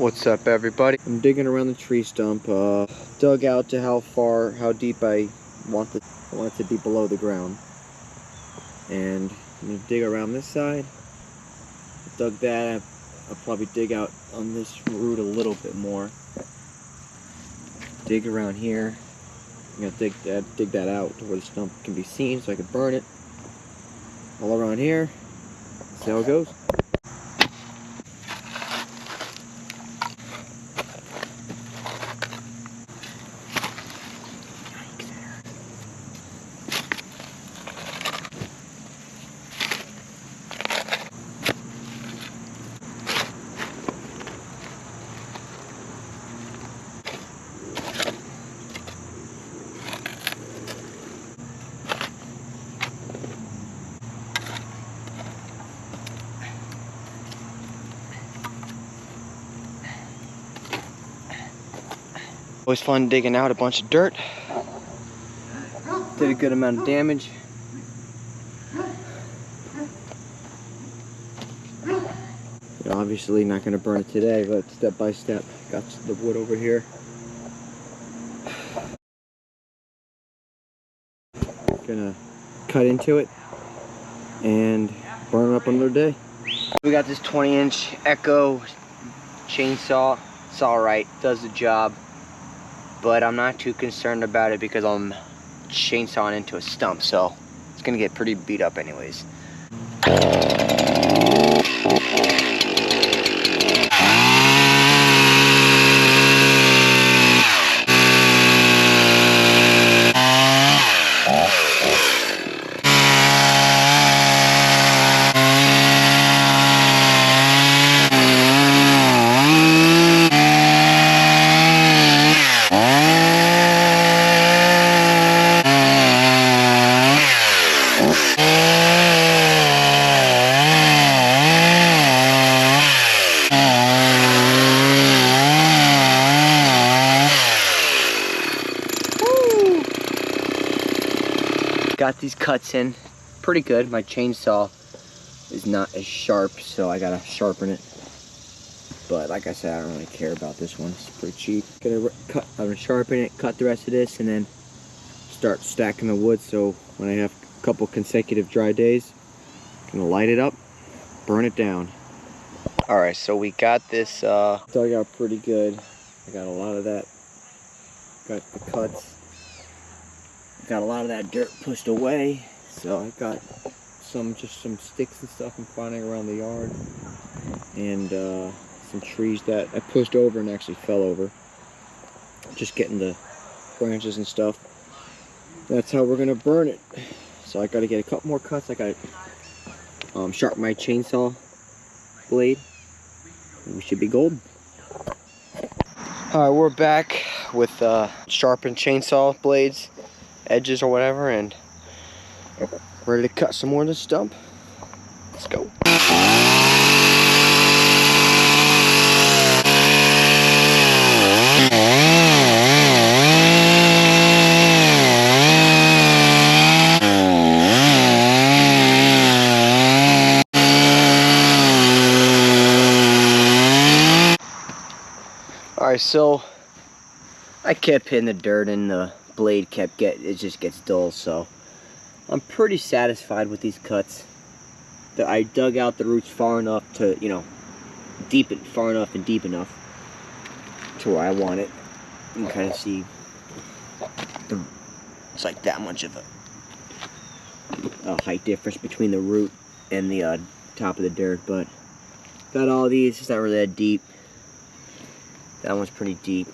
What's up, everybody? I'm digging around the tree stump. Dug out to how deep I want it to be below the ground. And I'm gonna dig around this side. Dug that. I'll probably dig out on this root a little bit more. Dig around here. I'm gonna dig that out to where the stump can be seen so I can burn it. All around here. See how it goes. Always fun digging out a bunch of dirt. Did a good amount of damage. Obviously not going to burn it today, but step by step. Got the wood over here. Gonna cut into it and burn it up another day. We got this 20-inch Echo chainsaw. It's alright, does the job. But I'm not too concerned about it because I'm chainsawing into a stump, so it's gonna get pretty beat up anyways. Got these cuts in pretty good. My chainsaw is not as sharp, so I gotta sharpen it. But like I said, I don't really care about this one. It's pretty cheap. I'm gonna sharpen it, cut the rest of this, and then start stacking the wood. So when I have a couple consecutive dry days, I'm gonna light it up, burn it down. All right, so we got this dug out pretty good. I got a lot of that. Got the cuts. Got a lot of that dirt pushed away, so I got just some sticks and stuff I'm finding around the yard, and some trees that I pushed over and actually fell over. Just getting the branches and stuff. That's how we're gonna burn it. So I got to get a couple more cuts. I got to sharpen my chainsaw blade, and we should be golden. All right, we're back with sharpened chainsaw blades. Edges or whatever, and ready to cut some more of the stump. Let's go. Alright, so I kept hitting the dirt and the blade it just gets dull, so I'm pretty satisfied with these cuts. That I dug out the roots far enough to, deep enough to where I want it. You can kind of see it's like that much of a height difference between the root and the top of the dirt, but got all these. It's not really that deep. That one's pretty deep.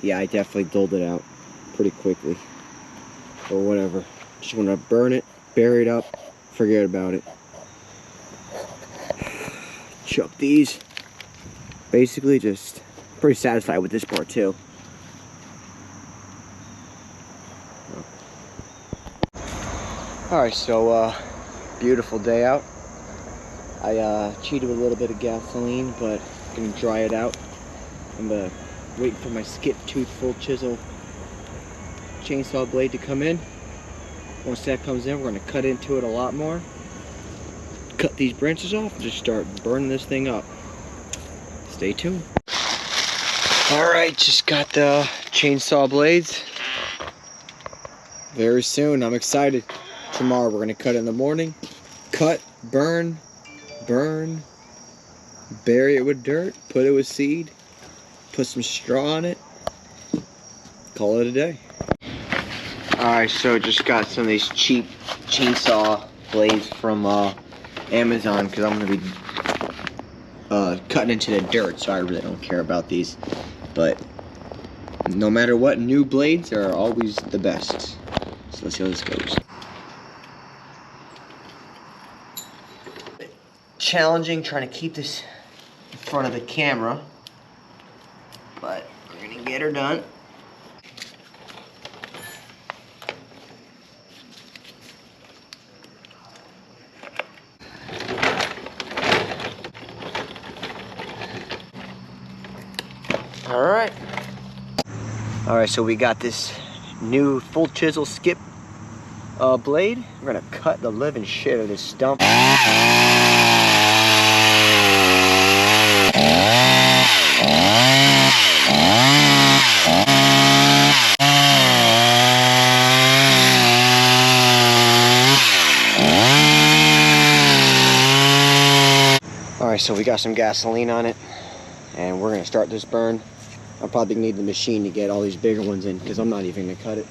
Yeah, I definitely dulled it out pretty quickly, or whatever. Just want to burn it, bury it up, forget about it. Chuck these. Basically, just pretty satisfied with this part too. Alright, so beautiful day out. I cheated with a little bit of gasoline, but I'm gonna dry it out. I'm gonna wait for my skip tooth full chisel chainsaw blade to come in. Once that comes in, we're going to cut into it a lot more. Cut these branches off and just start burning this thing up. Stay tuned. Alright, just got the chainsaw blades. Very soon, I'm excited. Tomorrow we're gonna cut in the morning. Cut, burn, bury it with dirt, put it with seed, put some straw on it, call it a day. Alright, so just got some of these cheap chainsaw blades from Amazon because I'm going to be cutting into the dirt, so I really don't care about these. But no matter what, new blades are always the best. So let's see how this goes. Challenging trying to keep this in front of the camera, but we're going to get her done. Alright, so we got this new full chisel skip blade. We're gonna cut the living shit out of this stump. Alright, so we got some gasoline on it, and we're gonna start this burn. I'll probably need the machine to get all these bigger ones in because I'm not even gonna cut it.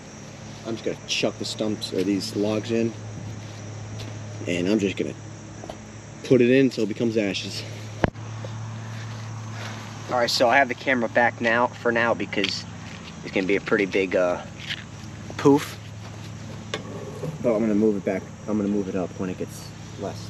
I'm just gonna chuck the stumps or these logs in, and I'm just gonna put it in until it becomes ashes. All right, so I have the camera back now for now because it's gonna be a pretty big poof. But I'm gonna move it back. I'm gonna move it up when it gets less.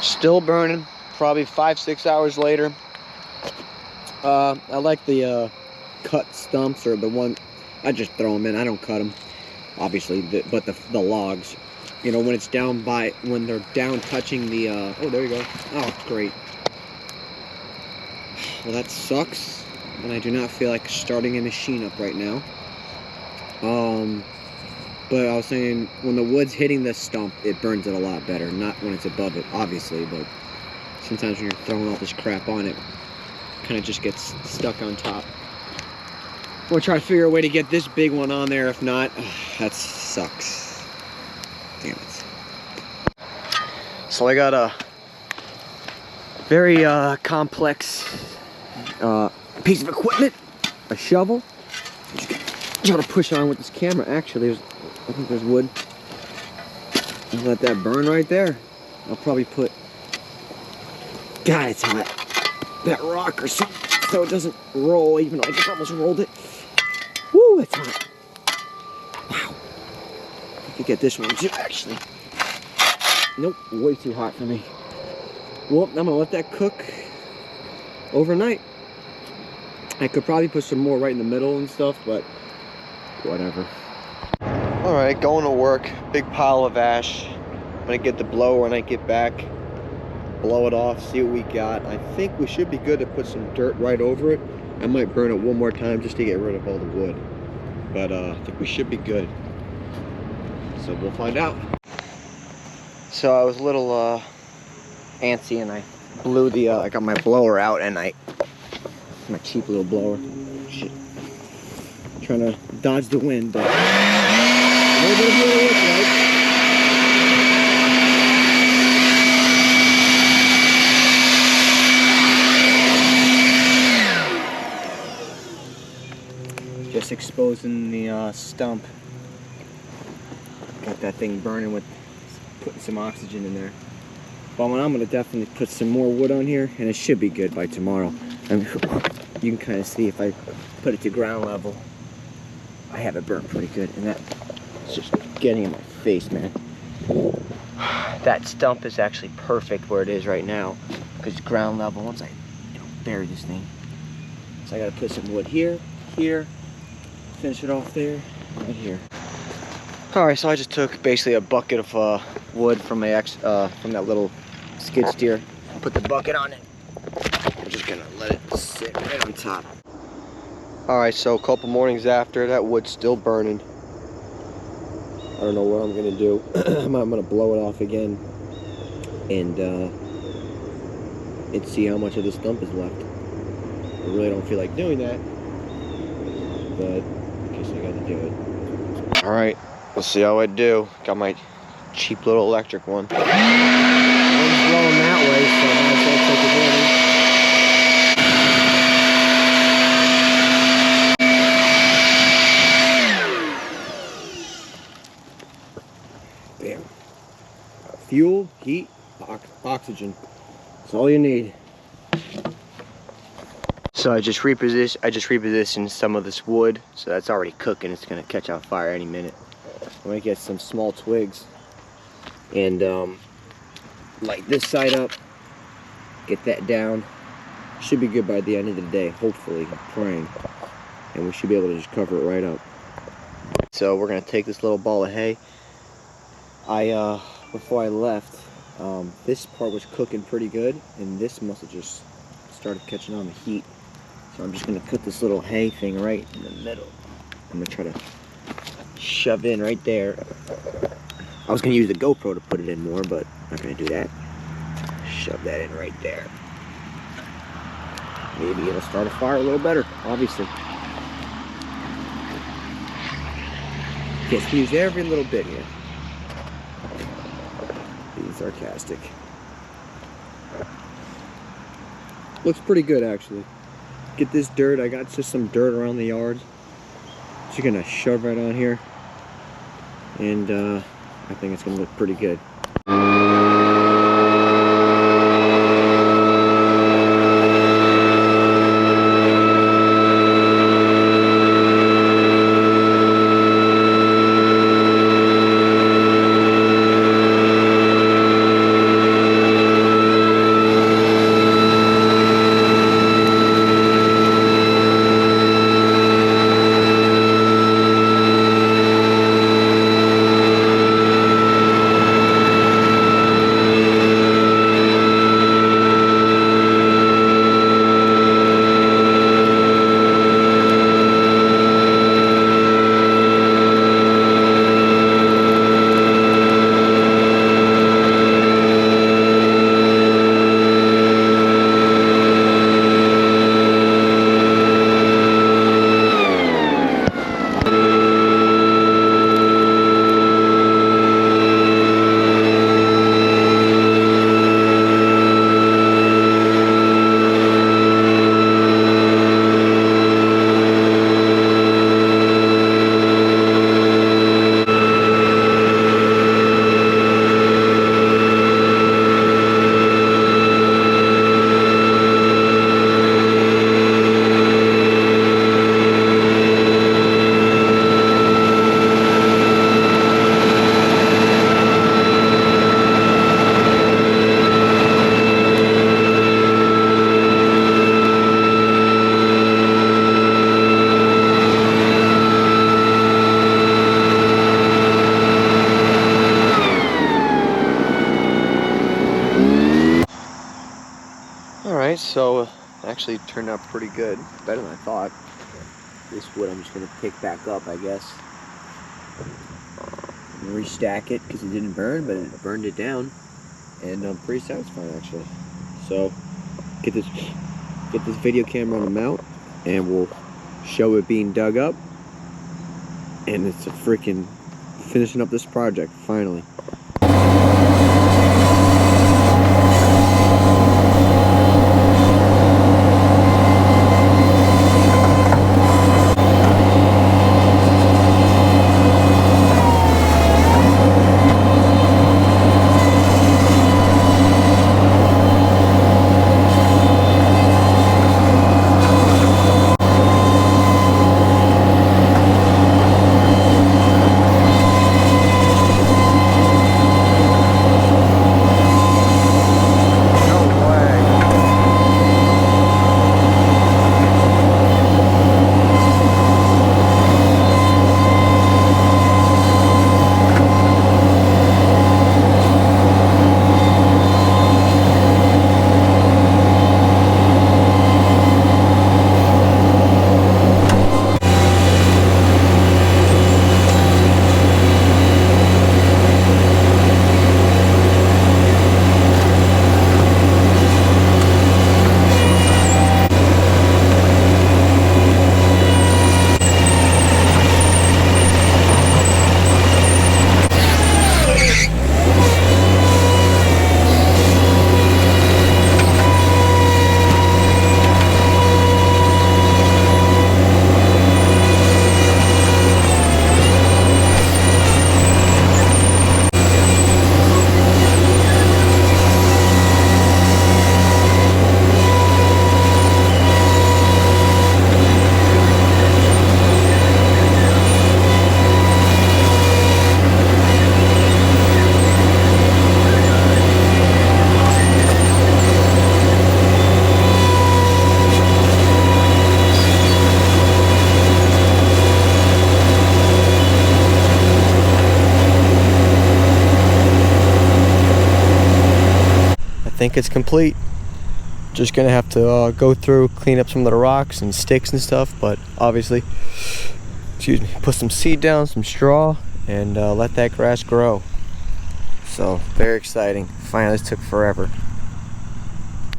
Still burning, probably 5-6 hours later. I like the cut stumps, or the one, I just throw them in. I don't cut them, obviously, but the logs, you know, when it's down by, when they're down touching the, oh, there you go. Oh, great. Well, that sucks, and I do not feel like starting a machine up right now. But I was saying, when the wood's hitting the stump, it burns it a lot better. Not when it's above it, obviously, but sometimes when you're throwing all this crap on it, kind of just gets stuck on top. We'll try to figure a way to get this big one on there. If not, that sucks. Damn it. So I got a very complex piece of equipment, a shovel. Just gotta push on with this camera. Actually, I think there's wood. I'll let that burn right there. I'll probably put, God, it's hot, that rock or something so it doesn't roll, even though I just almost rolled it. Woo, it's hot. Wow. I could get this one too, actually. Nope, way too hot for me. Well, I'm gonna let that cook overnight. I could probably put some more right in the middle and stuff, but whatever. All right, going to work, big pile of ash. I'm gonna get the blower when I get back, blow it off, see what we got. I think we should be good to put some dirt right over it. I might burn it one more time just to get rid of all the wood. But I think we should be good. So we'll find out. So I was a little antsy and I blew the, I got my blower out and my cheap little blower. Shit. Trying to dodge the wind, but little bit of wood it looks like. Just exposing the stump. Got that thing burning with putting some oxygen in there. But I'm gonna definitely put some more wood on here, and it should be good by tomorrow. And you can kind of see if I put it to ground level, I have it burnt pretty good, and that's just getting in my face, man. That stump is actually perfect where it is right now, because it's ground level. Once I bury this thing, so I gotta put some wood here, here, finish it off there, right here. All right, so I just took basically a bucket of wood from my from that little skid steer, put the bucket on it. I'm just gonna let it sit right on top. All right, so a couple mornings after, that wood's still burning. I don't know what I'm gonna do. I'm gonna blow it off again and see how much of the stump is left. I really don't feel like doing that, but I guess I gotta do it. All right, we'll see how I do. Got my cheap little electric one. One's blowing that way, so I might as well take advantage. Bam. Fuel, heat, oxygen. That's all you need. So I just repositioned some of this wood, so that's already cooking. It's gonna catch on fire any minute. I'm gonna get some small twigs and light this side up, get that down. Should be good by the end of the day, hopefully. I'm praying, and we should be able to just cover it right up. So we're gonna take this little ball of hay. Before I left, this part was cooking pretty good, and this must have just started catching on the heat. So I'm just gonna put this little hay thing right in the middle. I'm gonna try to shove in right there. I was gonna use the GoPro to put it in more, but I'm not gonna do that. Shove that in right there. Maybe it'll start a fire a little better, obviously. Just use every little bit here. Being sarcastic. Looks pretty good, actually. Get this dirt. I got just some dirt around the yard. Just gonna shove right on here, and I think it's gonna look pretty good. Alright, so actually turned out pretty good. Better than I thought. This wood I'm just going to pick back up, I guess. And restack it because it didn't burn, but it burned it down. And I'm pretty satisfied, actually. So, get this video camera on the mount, and we'll show it being dug up. And it's a freaking finishing up this project, finally. I think it's complete. Just gonna have to go through, clean up some of the rocks and sticks and stuff, but obviously, excuse me, put some seed down, some straw, and let that grass grow. So very exciting. Finally, this took forever.